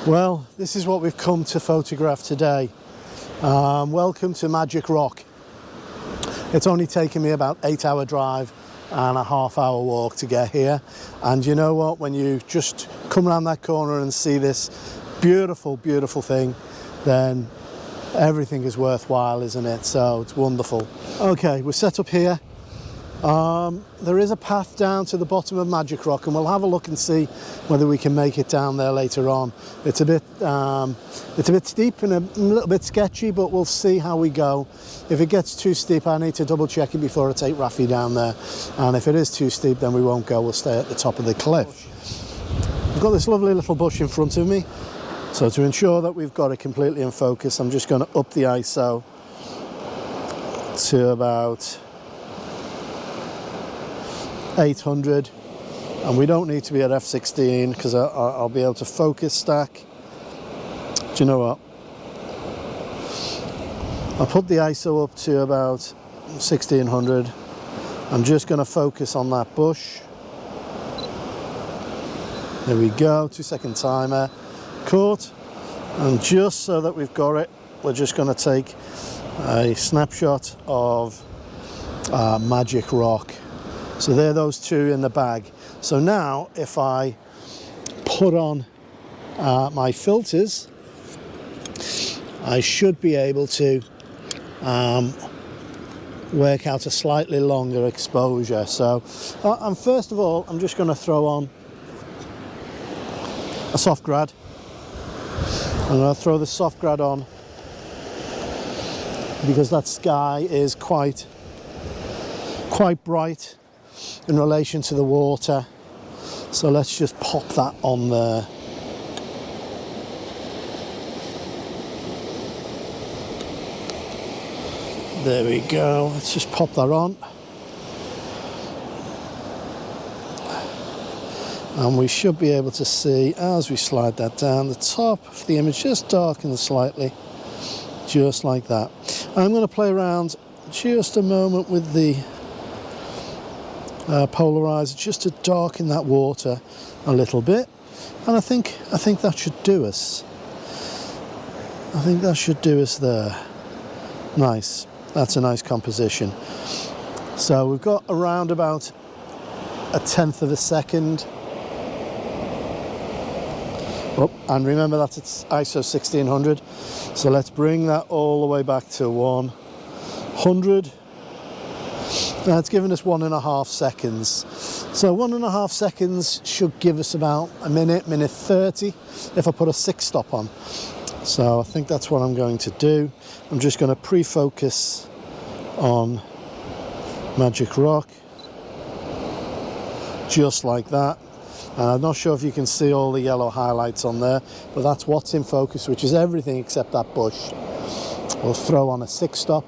Well, this is what we've come to photograph today. Welcome to Magic Rock. It's only taken me about 8-hour drive and a half-hour walk to get here. And you know what? When you just come around that corner and see this beautiful, beautiful thing, then everything is worthwhile, isn't it? So it's wonderful. Okay, we're set up here. There is a path down to the bottom of Magic Rock, and we'll have a look and see whether we can make it down there later on. It's a bit steep and a little bit sketchy, but we'll see how we go. If it gets too steep, I need to double check it before I take Rafi down there. And if it is too steep, then we won't go. We'll stay at the top of the cliff. I've got this lovely little bush in front of me. So to ensure that we've got it completely in focus, I'm just going to up the ISO to about 800, and we don't need to be at f16 because I'll be able to focus stack. Do you know what? I'll put the ISO up to about 1600. I'm just going to focus on that bush. There we go, 2-second timer, caught. And just so that we've got it, we're just going to take a snapshot of Magic Rock. So there are those two in the bag. So now if I put on my filters, I should be able to work out a slightly longer exposure. So and first of all, I'm just going to throw on a soft grad. I'm going to throw the soft grad on because that sky is quite bright in relation to the water. So let's just pop that on there. There we go. Let's just pop that on. And we should be able to see, as we slide that down, the top of the image just darkens slightly, just like that. I'm going to play around just a moment with the polarizer just to darken that water a little bit, and I think that should do us. I think that should do us there. Nice. That's a nice composition. So we've got around about 1/10 of a second. Oh, and remember that it's ISO 1600. So let's bring that all the way back to 100. Now it's given us 1.5 seconds. So 1.5 seconds should give us about a minute 30 if I put a 6-stop on. So I think that's what I'm going to do. I'm just going to pre-focus on Magic Rock, just like that. And I'm not sure if you can see all the yellow highlights on there, but that's what's in focus, which is everything except that bush. We'll throw on a 6-stop.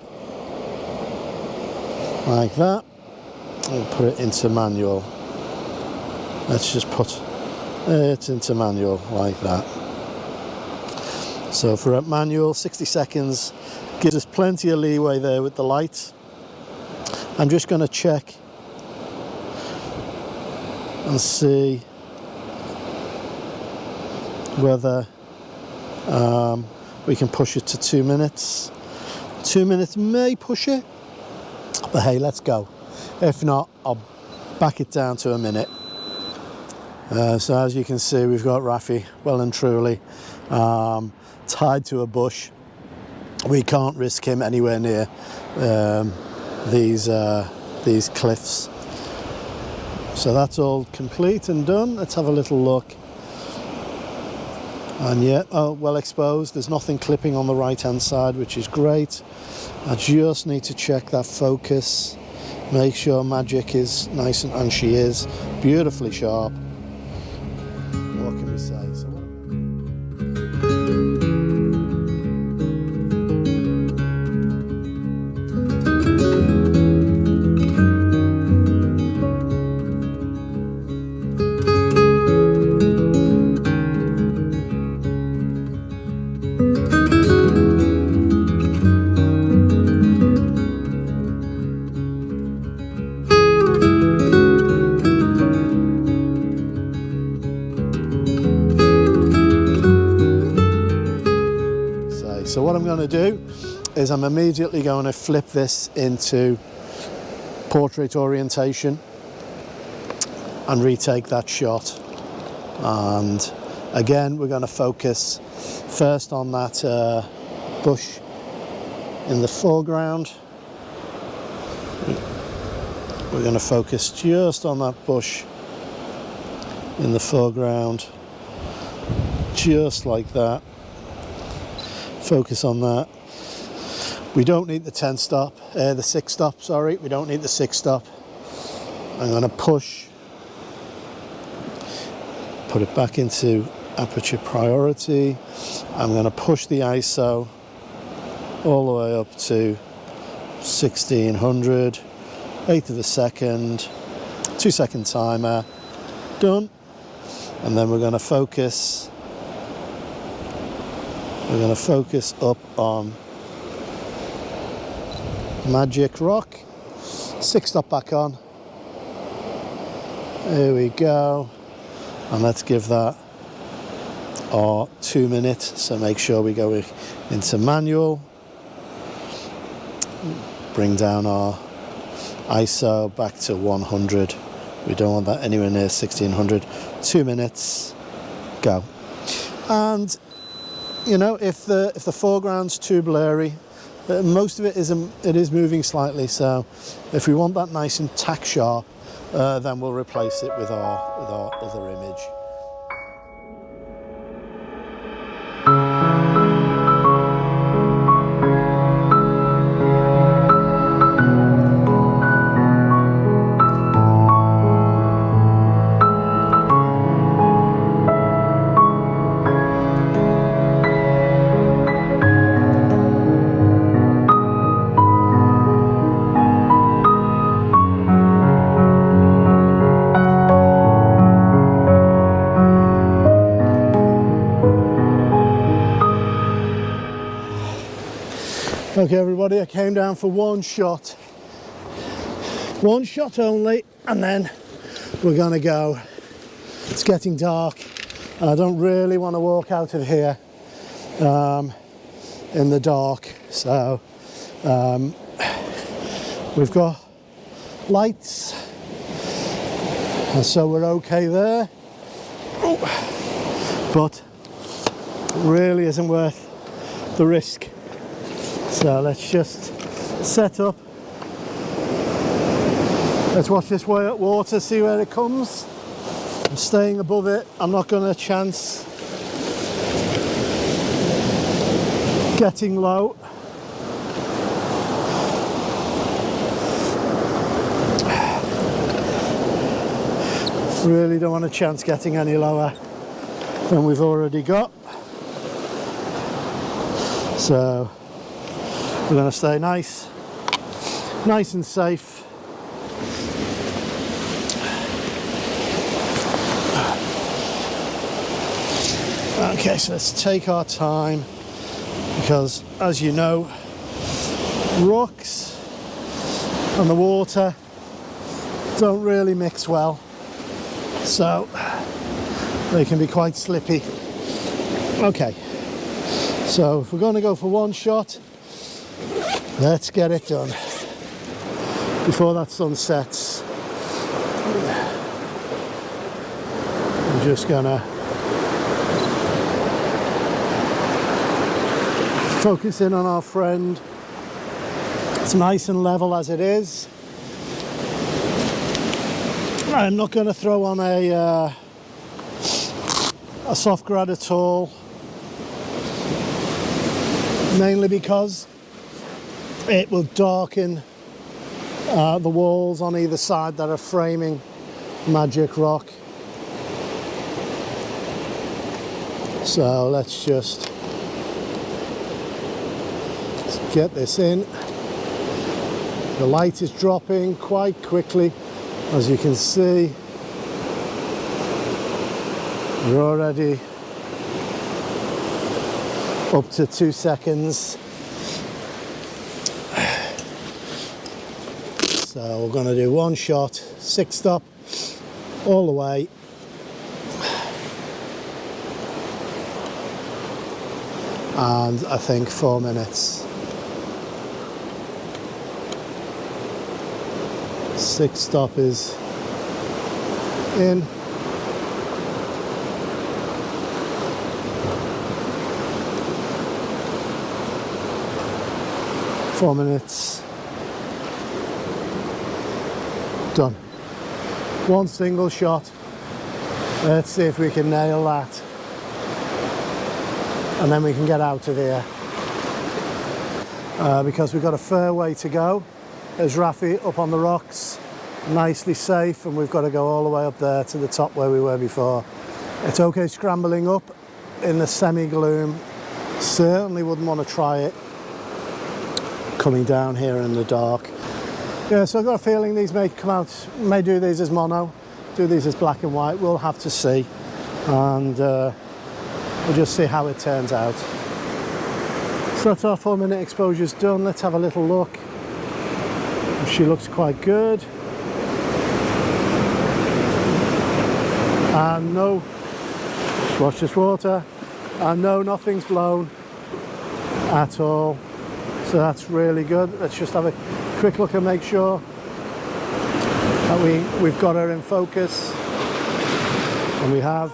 Like that, and put it into manual. Let's just put it into manual like that. So for at manual, 60 seconds gives us plenty of leeway there with the light. I'm just going to check and see whether we can push it to 2 minutes. 2 minutes may push it. But hey, let's go. If not, I'll back it down to a minute. So as you can see, we've got Rafi well and truly tied to a bush. We can't risk him anywhere near these cliffs. So that's all complete and done. Let's have a little look. And yeah, oh, well exposed. There's nothing clipping on the right-hand side, which is great. I just need to check that focus, make sure Magic is nice, and she is beautifully sharp. What can we say? so what I'm going to do is I'm immediately going to flip this into portrait orientation and retake that shot. And again, we're going to focus first on that bush in the foreground. We're going to focus just on that bush in the foreground, just like that. Focus on that. We don't need the 10 stop, the 6 stop, sorry. We don't need the 6 stop. I'm going to push, put it back into aperture priority. I'm going to push the ISO all the way up to 1600, 1/8 of a second, 2-second timer, done. And then we're going to focus up on Magic Rock. 6 stop back on. There we go. And let's give that our 2 minutes. So make sure we go into manual. Bring down our ISO back to 100. We don't want that anywhere near 1600. 2 minutes, go. And you know, if the foreground's too blurry, most of it is moving slightly. So if we want that nice and tack sharp, then we'll replace it with our other image. Okay everybody, I came down for one shot only, and then we're gonna go. It's getting dark and I don't really want to walk out of here in the dark, so we've got lights and so we're okay there. But it really isn't worth the risk. So let's just set up. Let's watch this water, see where it comes. I'm staying above it. I'm not going to chance getting low. Really don't want a chance getting any lower than we've already got. So we're going to stay nice and safe. Okay, so let's take our time, because as you know, rocks and the water don't really mix well, so they can be quite slippy. Okay, so if we're going to go for one shot, let's get it done before that sun sets. I'm just gonna focus in on our friend. It's nice and level as it is. I'm not going to throw on a soft grad at all, mainly because it will darken the walls on either side that are framing Magic Rock. So let's just get this in. The light is dropping quite quickly, as you can see. We're already up to 2 seconds. So we're going to do one shot, 6 stop, all the way. and I think 4 minutes. 6 stop is in. Four minutes. Done. One single shot. Let's see if we can nail that. And then we can get out of here. Because we've got a fair way to go. There's Rafi up on the rocks, nicely safe, and we've got to go all the way up there to the top where we were before. It's okay scrambling up in the semi-gloom. Certainly wouldn't want to try it coming down here in the dark. Yeah, so I've got a feeling these may come out, may do these as mono, do these as black and white. We'll have to see, and we'll just see how it turns out. So that's our 4 minute exposure's done. Let's have a little look. She looks quite good. And no, watch this water, and no, nothing's blown at all. So that's really good. Let's just have a quick look and make sure that we've got her in focus. And we have.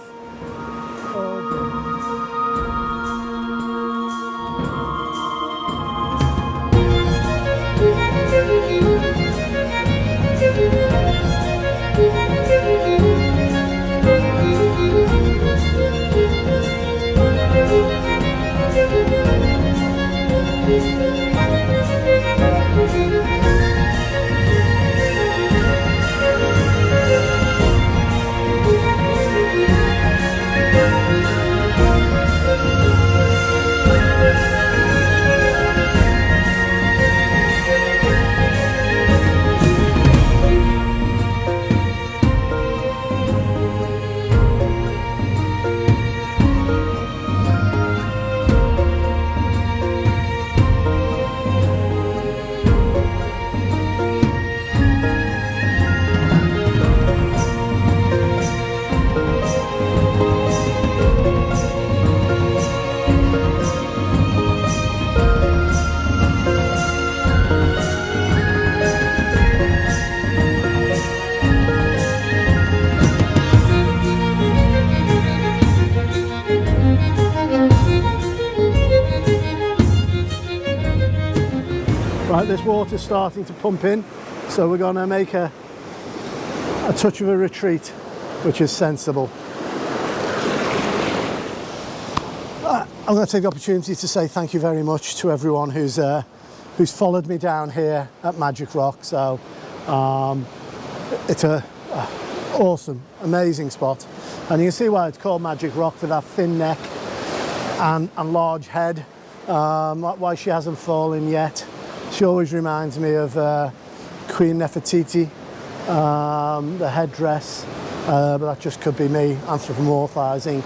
Right, this water's starting to pump in, so we're going to make a touch of a retreat, which is sensible. I'm going to take the opportunity to say thank you very much to everyone who's followed me down here at Magic Rock. So it's a awesome, amazing spot, and you can see why it's called Magic Rock, for that thin neck and large head. Why she hasn't fallen yet. She always reminds me of Queen Nefertiti, the headdress, but that just could be me anthropomorphizing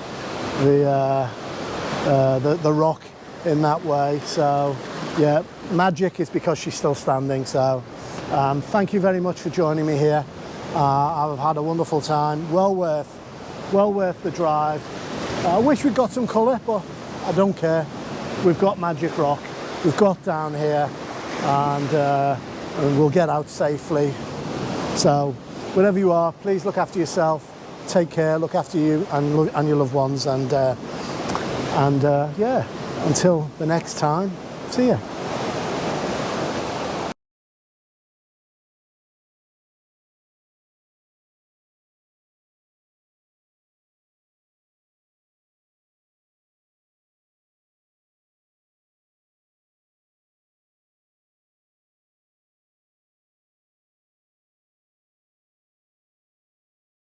the rock in that way. So yeah, magic is because she's still standing. So thank you very much for joining me here. I've had a wonderful time, well worth the drive. I wish we'd got some colour, but I don't care. We've got Magic Rock, we've got down here, and we'll get out safely. So wherever you are, please look after yourself, take care, look after you and your loved ones, and yeah, until the next time, see ya.